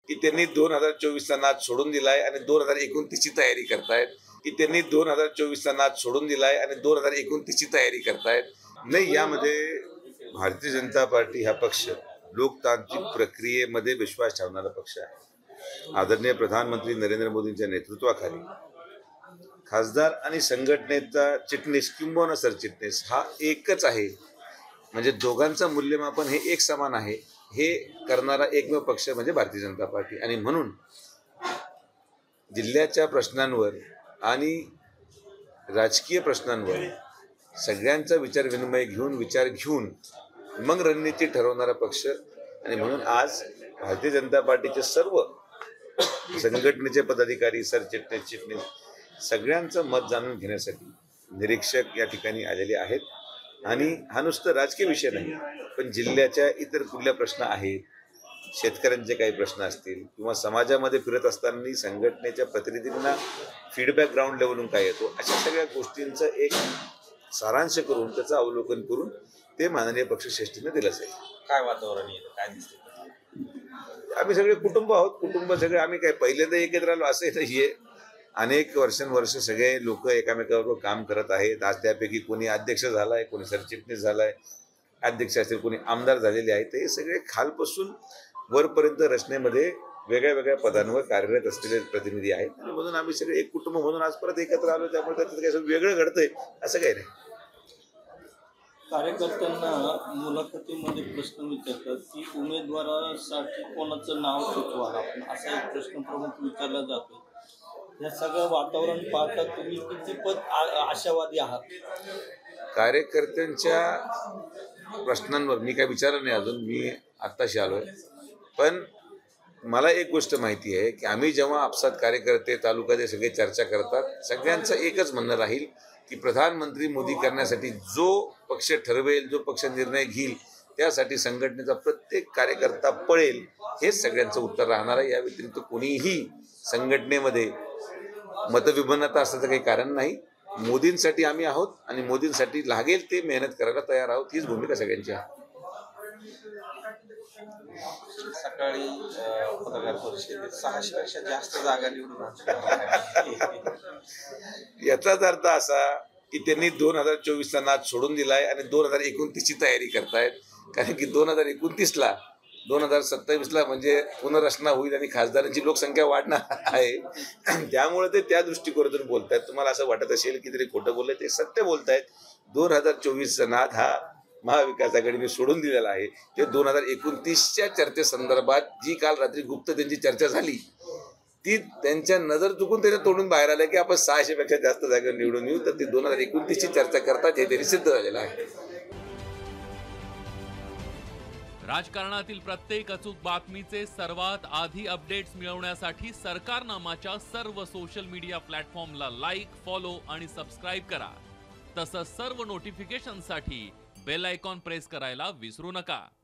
की त्यांनी 2024चा नाद सोडून दिलाय आणि 2029ची तयारी करतायत नाही, यामध्ये भारतीय जनता पार्टी हा पक्ष लोकतांत्रिक प्रक्रियेमध्ये विश्वास ठेवणारा पक्ष आहे। आदरणीय प्रधानमंत्री नरेंद्र मोदींच्या नेतृत्वाखाली खासदार आणि संघटनेचा चिटणीस किंबहुना सरचिटणीस हा एकच आहे, म्हणजे दोघांचं मूल्यमापन हे एक समान आहे, हे करणारा एकमेव पक्ष म्हणजे भारतीय जनता पार्टी। आणि म्हणून जिल्ह्याच्या प्रश्नांवर आणि राजकीय प्रश्नांवर सगळ्यांचा विचार घेऊन मग रणनीती ठरवणारा पक्ष। आणि म्हणून आज भारतीय जनता पार्टीचे सर्व संघटनेचे पदाधिकारी, सरचिटणीस, चिटणीस सगळ्यांचं मत जाणून घेण्यासाठी निरीक्षक या ठिकाणी आलेले आहेत। आणि हा नुसतं राजकीय विषय नाही, पण जिल्ह्याच्या इतर कुठल्या प्रश्न आहेत, शेतकऱ्यांचे काही प्रश्न असतील किंवा समाजामध्ये फिरत असताना संघटनेच्या प्रतिनिधींना फीडबॅक ग्राउंड लेवलून काय येतो, अशा सगळ्या गोष्टींचं एक सारांश करून त्याचं अवलोकन करून ते माननीय पक्षश्रेष्ठीने दिलं जाईल। काय वातावरण येतं, काय दिसतं? आम्ही सगळे कुटुंब आहोत, कुटुंब सगळे आम्ही काय पहिल्यांदा एकत्र आलो असं नाहीये। अनेक वर्षानुवर्ष सगळे लोक एकामेकाबरोबर काम करत आहेत। आज त्यापैकी कोणी अध्यक्ष झालाय, कोणी सरचिटणीस झालाय, अध्यक्ष असतील, कोणी आमदार झालेले आहेत। हे सगळे खालपासून वरपर्यंत रचनेमध्ये वेगळ्या वेगळ्या पदांवर कार्यरत असलेले प्रतिनिधी आहेत। आणि म्हणून आम्ही सगळे एक कुटुंब म्हणून आज परत एकत्र आलो, त्यामुळे त्याचं काही वेगळं घडतंय असं काही नाही। कार्यकर्त्यांना मुलाखतीमध्ये प्रश्न विचारतात की उमेदवारासाठी कोणाचं नाव सुचवा, असा एक प्रश्न प्रमुख विचारला जातो। या सगळं वातावरण पाहता तुम्ही कितीपत आशावादी आहात? कार्यकर्त्यांच्या प्रश्नांवर मी काय विचारलं नाही अजून, मी आत्ताशी आलोय। पण मला एक गोष्ट माहिती आहे की आम्ही जेव्हा आपसात कार्यकर्ते तालुक्यात सगळे चर्चा करतात, सगळ्यांचं एकच म्हणणं राहील की प्रधानमंत्री मोदी करण्यासाठी जो पक्ष ठरवेल, जो पक्ष निर्णय घेईल, त्यासाठी संघटनेचा प्रत्येक कार्यकर्ता पळेल, हेच सगळ्यांचं उत्तर राहणार आहे। या व्यतिरिक्त कोणीही संघटनेमध्ये मतविभिन्नता असण्याचं काही कारण नाही। मोदींसाठी आम्ही आहोत आणि मोदींसाठी लागेल ते मेहनत करायला तयार आहोत, हीच भूमिका सगळ्यांची आहे। सकाळी पत्रकार परिषदेत 600पेक्षा जास्त जागा निवडून आणल्या, याचाच अर्थ असा की त्यांनी 2024चा नाद सोडून दिलाय आणि 2029ची तयारी करतायत। कारण की 2029ला 2027ला म्हणजे पुनर्रचना होईल आणि खासदारांची लोकसंख्या वाढणार आहे, त्यामुळे ते त्या दृष्टिकोनातून बोलतायत। तुम्हाला असं वाटत असेल की तरी खोटं बोलले, ते सत्य बोलतायत। 2024चा नाद हा महाविकास आघाडीने सोडून दिलेला आहे। ते 2029च्या चर्चेसंदर्भात जी काल रात्री गुप्त त्यांची चर्चा झाली, ती त्यांच्या नजर चुकून त्याच्या तोडून बाहेर आलं की आपण 600पेक्षा जास्त जागा निवडून येऊ, तर ती 2029ची चर्चा करतात, हे तरी सिद्ध झालेलं आहे। राजकारणातील प्रत्येक अचूक बातमीचे सर्वात आधी अपडेट्स मिळवण्यासाठी सरकारनामाच्या सर्व सोशल मीडिया प्लॅटफॉर्मला लाईक, फॉलो आणि सबस्क्राईब करा। तसंच सर्व नोटिफिकेशनसाठी बेल आयकॉन प्रेस करायला विसरू नका।